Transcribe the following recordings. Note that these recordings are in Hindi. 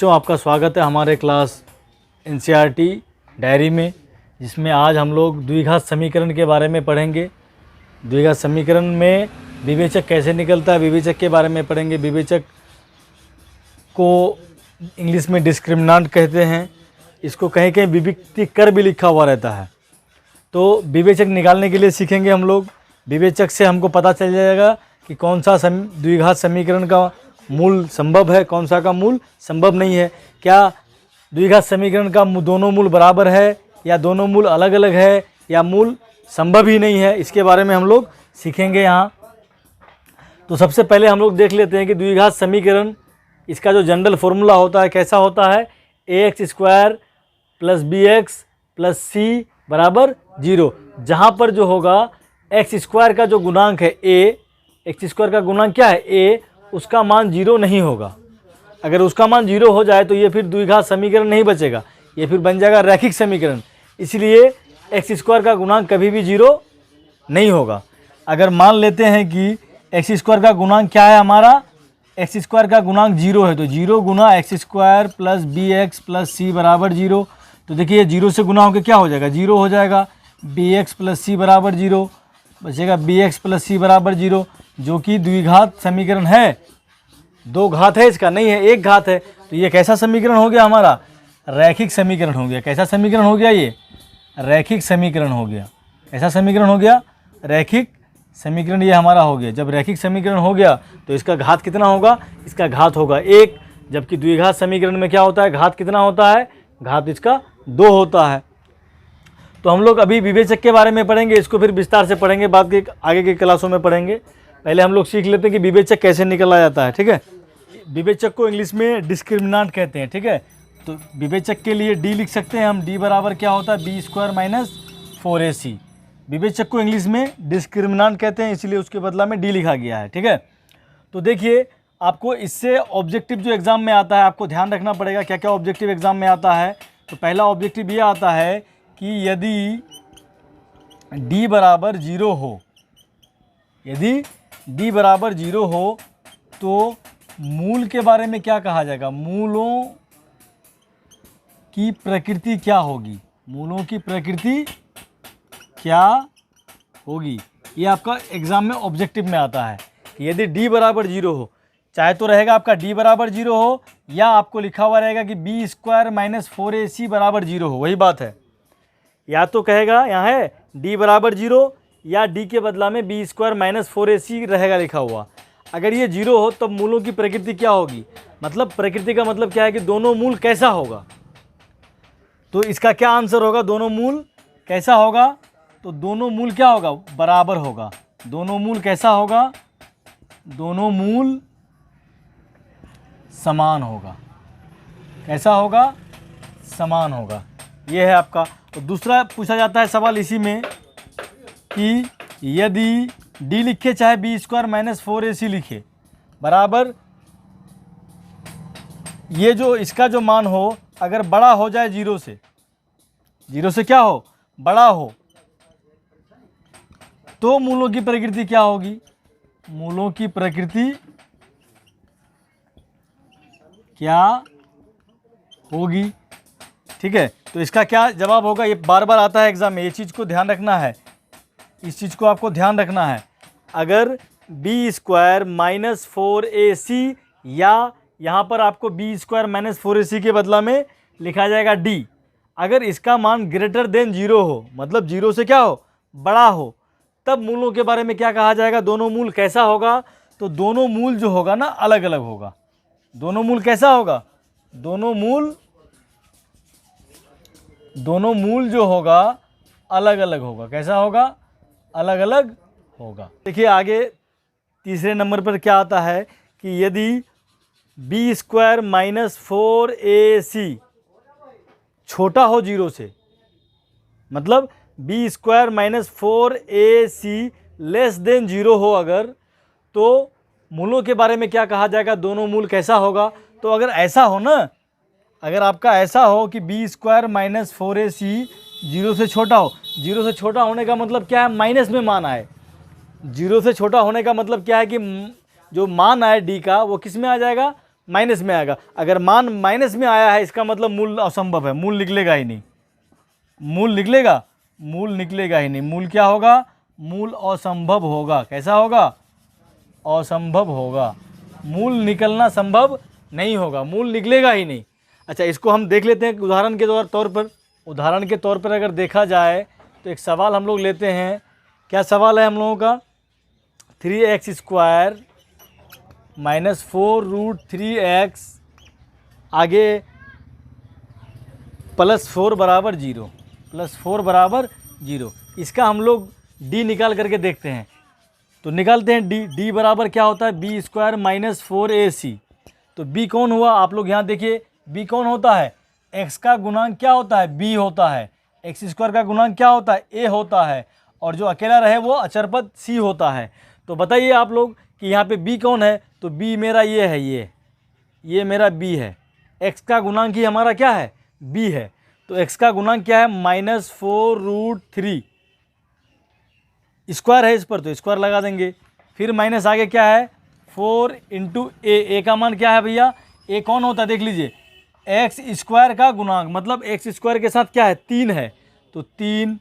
बच्चों, आपका स्वागत है हमारे क्लास एनसीईआरटी डायरी में, जिसमें आज हम लोग द्विघात समीकरण के बारे में पढ़ेंगे। द्विघात समीकरण में विवेचक कैसे निकलता है, विवेचक के बारे में पढ़ेंगे। विवेचक को इंग्लिश में डिस्क्रिमिनेंट कहते हैं। इसको कहीं कहीं विभक्ति कर भी लिखा हुआ रहता है। तो विवेचक निकालने के लिए सीखेंगे हम लोग। विवेचक से हमको पता चल जाएगा कि कौन सा द्विघात समीकरण का मूल संभव है, कौन सा का मूल संभव नहीं है। क्या द्विघात समीकरण का दोनों मूल बराबर है, या दोनों मूल अलग अलग है, या मूल संभव ही नहीं है, इसके बारे में हम लोग सीखेंगे यहाँ। तो सबसे पहले हम लोग देख लेते हैं कि द्विघात समीकरण, इसका जो जनरल फॉर्मूला होता है कैसा होता है। ax² + bx + c बराबर 0। जहाँ पर जो होगा x² का जो गुणांक है a, x² का गुणांक क्या है a, उसका मान 0 नहीं होगा। अगर उसका मान 0 हो जाए तो ये फिर द्विघात समीकरण नहीं बचेगा, ये फिर बन जाएगा रैखिक समीकरण। इसलिए x² का गुणांक कभी भी 0 नहीं होगा। अगर मान लेते हैं कि x² का गुणांक क्या है हमारा, x² का गुणांक 0 है, तो 0 गुना x² + bx + c बराबर 0। तो देखिए 0 से गुना होकर क्या हो जाएगा, 0 हो जाएगा। bx + c बराबर 0 बचेगा, bx + c बराबर 0, जो कि द्विघात समीकरण है। दो घात है इसका, नहीं है एक घात है। तो ये कैसा समीकरण हो गया हमारा, रैखिक समीकरण हो गया। कैसा समीकरण हो गया, ये रैखिक समीकरण हो गया। कैसा समीकरण हो गया, रैखिक समीकरण ये हमारा हो गया। जब रैखिक समीकरण हो गया तो इसका घात कितना होगा, इसका घात होगा 1। जबकि द्विघात समीकरण में क्या होता है, घात कितना होता है, घात इसका 2 होता है। तो हम लोग अभी विवेचक के बारे में पढ़ेंगे, इसको फिर विस्तार से पढ़ेंगे, बाद के आगे की क्लासों में पढ़ेंगे। पहले हम लोग सीख लेते हैं कि विवेचक कैसे निकला जाता है। ठीक है, विवेचक को इंग्लिश में डिस्क्रिमिनेंट कहते हैं। ठीक है, तो विवेचक के लिए डी लिख सकते हैं हम। डी बराबर क्या होता है, b² - 4ac। विवेचक को इंग्लिश में डिस्क्रिमिनेंट कहते हैं, इसलिए उसके बदला में डी लिखा गया है। ठीक है, तो देखिए आपको इससे ऑब्जेक्टिव जो एग्ज़ाम में आता है, आपको ध्यान रखना पड़ेगा क्या क्या ऑब्जेक्टिव एग्ज़ाम में आता है। तो पहला ऑब्जेक्टिव ये आता है कि यदि d बराबर 0 हो, यदि d बराबर 0 हो तो मूल के बारे में क्या कहा जाएगा, मूलों की प्रकृति क्या होगी, मूलों की प्रकृति क्या होगी। ये आपका एग्ज़ाम में ऑब्जेक्टिव में आता है कि यदि d बराबर 0 हो, चाहे तो रहेगा आपका d बराबर 0 हो, या आपको लिखा हुआ रहेगा कि b² - 4ac बराबर 0 हो। वही बात है, या तो कहेगा यहाँ है d बराबर 0, या d के बदला में b² - 4ac रहेगा लिखा हुआ। अगर ये 0 हो तब मूलों की प्रकृति क्या होगी, मतलब प्रकृति का मतलब क्या है कि दोनों मूल कैसा होगा। तो इसका क्या आंसर होगा, दोनों मूल कैसा होगा। तो दोनों मूल क्या होगा, बराबर होगा। दोनों मूल कैसा होगा, दोनों मूल समान होगा। कैसा होगा, समान होगा। ये है आपका। तो दूसरा पूछा जाता है सवाल इसी में कि यदि d लिखे चाहे b² - 4ac लिखे, बराबर ये जो इसका जो मान हो अगर बड़ा हो जाए 0 से, 0 से क्या हो, बड़ा हो, तो मूलों की प्रकृति क्या होगी, मूलों की प्रकृति क्या होगी। ठीक है, तो इसका क्या जवाब होगा, ये बार बार आता है एग्जाम में, ये चीज़ को ध्यान रखना है, इस चीज़ को आपको ध्यान रखना है। अगर b² - 4ac, या यहाँ पर आपको b² - 4ac के बदला में लिखा जाएगा d, अगर इसका मान ग्रेटर देन 0 हो, मतलब 0 से क्या हो, बड़ा हो, तब मूलों के बारे में क्या कहा जाएगा, दोनों मूल कैसा होगा। तो दोनों मूल जो होगा ना अलग अलग होगा। दोनों मूल कैसा होगा, दोनों मूल जो होगा अलग अलग होगा। कैसा होगा, अलग अलग होगा। देखिए आगे तीसरे नंबर पर क्या आता है कि यदि b² - 4ac छोटा हो 0 से, मतलब b² - 4ac लेस देन 0 हो अगर, तो मूलों के बारे में क्या कहा जाएगा, दोनों मूल कैसा होगा। तो अगर ऐसा हो ना, अगर आपका ऐसा हो कि b² - 4ac 0 से छोटा हो, 0 से छोटा होने का मतलब क्या है, माइनस में मान आए। 0 से छोटा होने का मतलब क्या है कि जो मान आए d का वो किस में आ जाएगा, माइनस में आएगा। अगर मान माइनस में आया है इसका मतलब मूल असंभव है, मूल निकलेगा ही नहीं। मूल निकलेगा? मूल निकलेगा ही नहीं। मूल क्या होगा? मूल असंभव होगा। कैसा होगा? असंभव होगा। मूल निकलना संभव नहीं होगा, मूल निकलेगा ही नहीं। अच्छा, इसको हम देख लेते हैं उदाहरण के तौर पर। उदाहरण के तौर पर अगर देखा जाए तो एक सवाल हम लोग लेते हैं। क्या सवाल है हम लोगों का? 3x² माइनस 4√3x आगे +4 बराबर 0, +4 बराबर 0। इसका हम लोग d निकाल करके देखते हैं। तो निकालते हैं d बराबर क्या होता है? b² minus 4ac। तो b कौन हुआ? आप लोग यहाँ देखिए, b कौन होता है? x का गुणांक क्या होता है? b होता है। x² का गुणांक क्या होता है? a होता है। और जो अकेला रहे वो अचर पद c होता है। तो बताइए आप लोग कि यहाँ पे b कौन है? तो b मेरा ये है, ये मेरा b है। x का गुणांक ही हमारा क्या है? b है। तो x का गुणांक क्या है? -4√3। स्क्वायर है इस पर तो स्क्वायर लगा देंगे। फिर माइनस आगे क्या है? 4 × a का मान क्या है भैया? a कौन होता है? देख लीजिए, x² का गुणांक, मतलब x² के साथ क्या है? 3 है। तो 3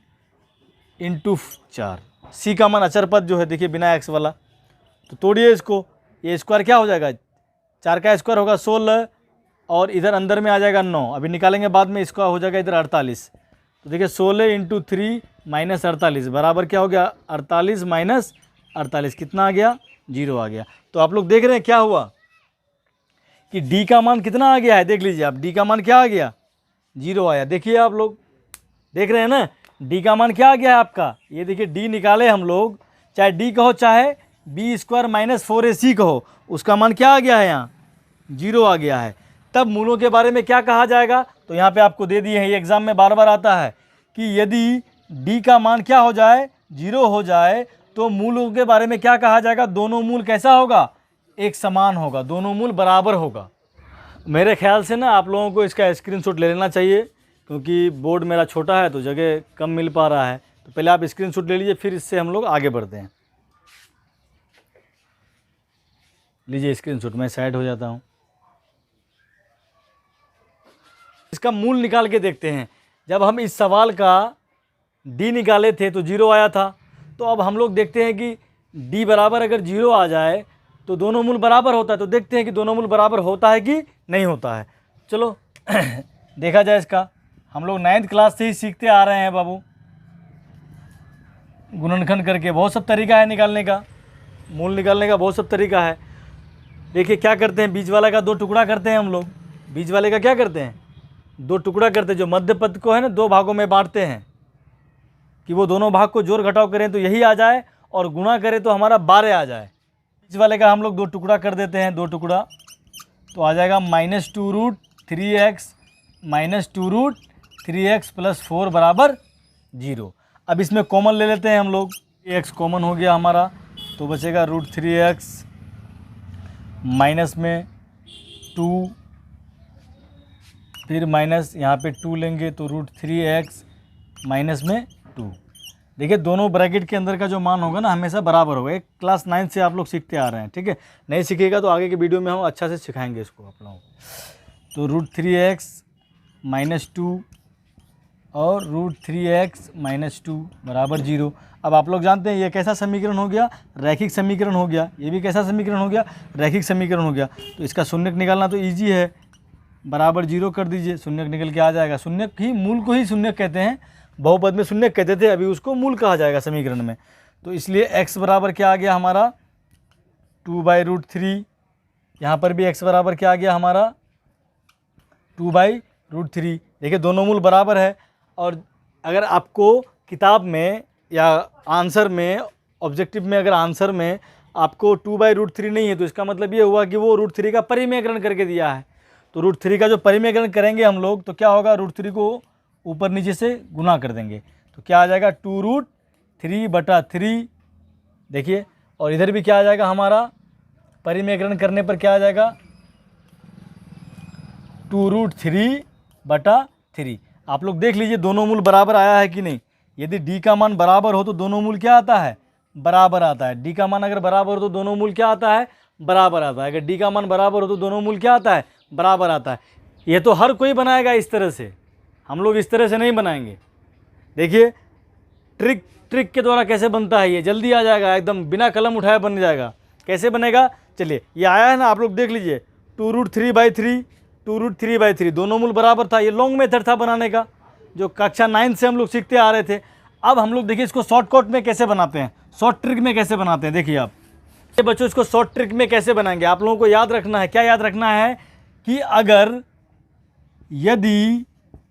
× 4। c का मान अचर पद जो है, देखिए बिना x वाला। तो तोड़िए इसको, ये स्क्वायर क्या हो जाएगा? 4 का स्क्वायर होगा 16, और इधर अंदर में आ जाएगा 9। अभी निकालेंगे बाद में, इसका हो जाएगा इधर 48। तो देखिए 16 × 3 माइनस 48 बराबर क्या हो गया? 48 माइनस 48 कितना आ गया? 0 आ गया। तो आप लोग देख रहे हैं क्या हुआ कि d का मान कितना आ गया है? देख लीजिए आप, d का मान क्या आ गया? 0 आया। देखिए आप लोग देख रहे हैं ना, d का मान क्या आ गया है आपका? ये देखिए d निकाले हम लोग, चाहे d कहो चाहे b² माइनस 4ac कहो, उसका मान क्या आ गया है? यहाँ 0 आ गया है। तब मूलों के बारे में क्या कहा जाएगा? तो यहाँ पे आपको दे दिए हैं, ये एग्जाम में बार बार आता है कि यदि d का मान क्या हो जाए? 0 हो जाए, तो मूलों के बारे में क्या कहा जाएगा? दोनों मूल कैसा होगा? एक समान होगा, दोनों मूल बराबर होगा। मेरे ख्याल से ना आप लोगों को इसका स्क्रीनशॉट ले लेना चाहिए, क्योंकि बोर्ड मेरा छोटा है तो जगह कम मिल पा रहा है। तो पहले आप स्क्रीनशॉट ले लीजिए, फिर इससे हम लोग आगे बढ़ते हैं। लीजिए स्क्रीनशॉट, मैं साइड हो जाता हूँ। इसका मूल निकाल के देखते हैं। जब हम इस सवाल का d निकाले थे तो 0 आया था। तो अब हम लोग देखते हैं कि d बराबर अगर 0 आ जाए तो दोनों मूल बराबर होता है। तो देखते हैं कि दोनों मूल बराबर होता है कि नहीं होता है। चलो देखा जाए इसका। हम लोग 9th क्लास से ही सीखते आ रहे हैं बाबू, गुणनखंड करके बहुत सब तरीका है निकालने का, मूल निकालने का बहुत सब तरीका है। देखिए क्या करते हैं, बीच वाला का 2 टुकड़ा करते हैं हम लोग। बीच वाले का क्या करते हैं? 2 टुकड़ा करते हैं। जो मध्य पद को है ना 2 भागों में बांटते हैं कि वो दोनों भाग को जोड़ घटाव करें तो यही आ जाए, और गुणा करें तो हमारा 12 आ जाए। बीच वाले का हम लोग 2 टुकड़ा कर देते हैं, 2 टुकड़ा, तो आ जाएगा -2√3x माइनस 2√3x + 4 बराबर 0। अब इसमें कॉमन ले लेते हैं हम लोग। x कॉमन हो गया हमारा, तो बचेगा √3x माइनस में 2, फिर माइनस यहाँ पे 2 लेंगे तो √3x माइनस में 2। देखिए दोनों ब्रैकेट के अंदर का जो मान होगा ना हमेशा बराबर होगा। एक क्लास 9 से आप लोग सीखते आ रहे हैं, ठीक है। नहीं सीखिएगा तो आगे के वीडियो में हम अच्छा से सिखाएंगे इसको आप लोगों को। तो √3x माइनस 2 और √3x माइनस 2 बराबर 0। अब आप लोग जानते हैं ये कैसा समीकरण हो गया? रैखिक समीकरण हो गया। ये भी कैसा समीकरण हो गया? रैखिक समीकरण हो गया। तो इसका शून्यक निकालना तो ईजी है, बराबर 0 कर दीजिए, शून्यक निकल के आ जाएगा। शून्यक ही मूल को ही शून्यक कहते हैं, बहुपद में शून्यक कहते थे, अभी उसको मूल कहा जाएगा समीकरण में। तो इसलिए x बराबर क्या आ गया हमारा? 2/√3। यहाँ पर भी x बराबर क्या आ गया हमारा? 2/√3। देखिए दोनों मूल बराबर है। और अगर आपको किताब में या आंसर में, ऑब्जेक्टिव में अगर आंसर में आपको 2/√3 नहीं है तो इसका मतलब ये हुआ कि वो √3 का परिमेयकरण करके दिया है। तो √3 का जो परिमेयकरण करेंगे हम लोग तो क्या होगा? √3 को ऊपर नीचे से गुना कर देंगे तो क्या आ जाएगा? 2√3/3। देखिए, और इधर भी क्या आ जाएगा हमारा? परिमेयकरण करने पर क्या आ जाएगा? 2√3/3। आप लोग देख लीजिए दोनों मूल बराबर आया है कि नहीं। यदि d का मान बराबर हो तो दोनों मूल क्या आता है? बराबर आता है। d का मान अगर बराबर हो तो दोनों मूल क्या आता है? बराबर आता है। अगर डी का मान बराबर हो तो दोनों मूल क्या आता है, बराबर आता है। ये तो हर कोई बनाएगा इस तरह से, हम लोग इस तरह से नहीं बनाएंगे। देखिए ट्रिक के द्वारा कैसे बनता है, ये जल्दी आ जाएगा, एकदम बिना कलम उठाए बन जाएगा। कैसे बनेगा, चलिए ये आया है ना, आप लोग देख लीजिए। 2√3/3, 2√3/3 दोनों मूल बराबर था। ये लॉन्ग मेथड था बनाने का, जो कक्षा 9 से हम लोग सीखते आ रहे थे। अब हम लोग देखिए इसको शॉर्टकट में कैसे बनाते हैं, शॉर्ट ट्रिक में कैसे बनाते हैं। देखिए आप ये बच्चों इसको शॉर्ट ट्रिक में कैसे बनाएंगे, आप लोगों को याद रखना है। क्या याद रखना है कि अगर यदि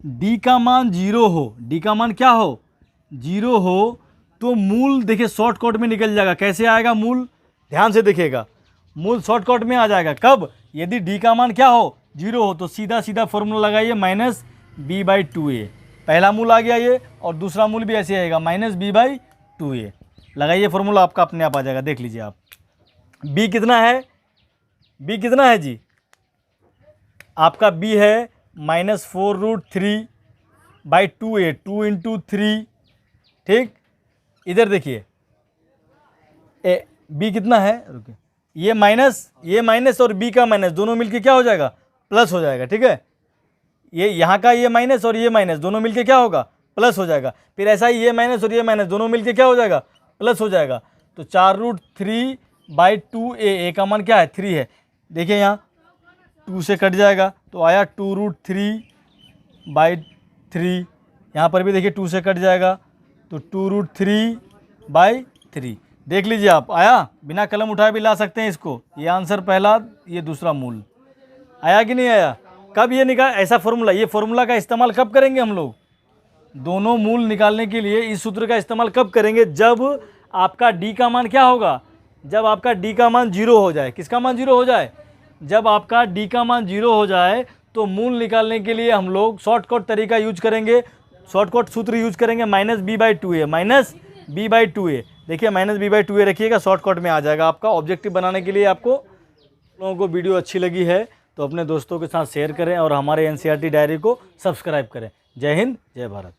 डी का मान 0 हो, डी का मान क्या हो, 0 हो, तो मूल देखिए शॉर्टकट में निकल जाएगा। कैसे आएगा मूल, ध्यान से देखिएगा, मूल शॉर्टकट में आ जाएगा। कब, यदि डी का मान क्या हो, 0 हो, तो सीधा सीधा फॉर्मूला लगाइए -b/2a। पहला मूल आ गया ये, और दूसरा मूल भी ऐसे आएगा -b/2a। लगाइए फॉर्मूला, आपका अपने आप आ जाएगा। देख लीजिए आप, b कितना है, b कितना है जी, आपका b है -4√3/2a, 2 × 3। ठीक, इधर देखिए b कितना है, रुकिए, ये माइनस और b का माइनस दोनों मिलके क्या हो जाएगा, प्लस हो जाएगा। ठीक है, ये यहाँ का ये माइनस और ये माइनस दोनों मिलके क्या होगा, प्लस हो जाएगा। फिर ऐसा ही ये माइनस और ये माइनस दोनों मिलके क्या हो जाएगा, प्लस हो जाएगा। तो 4√3/2a, का मान क्या है, 3 है। देखिए यहाँ 2 से कट जाएगा तो आया 2√3/3। यहाँ पर भी देखिए 2 से कट जाएगा तो 2√3/3। देख लीजिए आप, आया, बिना कलम उठाए भी ला सकते हैं इसको। ये आंसर पहला, ये दूसरा मूल आया कि नहीं आया। कब ये निकाल, ऐसा फॉर्मूला, ये फॉर्मूला का इस्तेमाल कब करेंगे हम लोग, दोनों मूल निकालने के लिए इस सूत्र का इस्तेमाल कब करेंगे, जब आपका डी का मान क्या होगा, जब आपका डी का मान 0 हो जाए। किसका मान 0 हो जाए, जब आपका डी का मान 0 हो जाए तो मूल निकालने के लिए हम लोग शॉर्टकट तरीका यूज करेंगे, शॉर्टकट सूत्र यूज करेंगे -b/2a, -b/2a। देखिए -b/2a रखिएगा, शॉर्टकट में आ जाएगा आपका। ऑब्जेक्टिव बनाने के लिए आपको, लोगों को वीडियो अच्छी लगी है तो अपने दोस्तों के साथ शेयर करें और हमारे एनसीईआरटी डायरी को सब्सक्राइब करें। जय हिंद, जय भारत।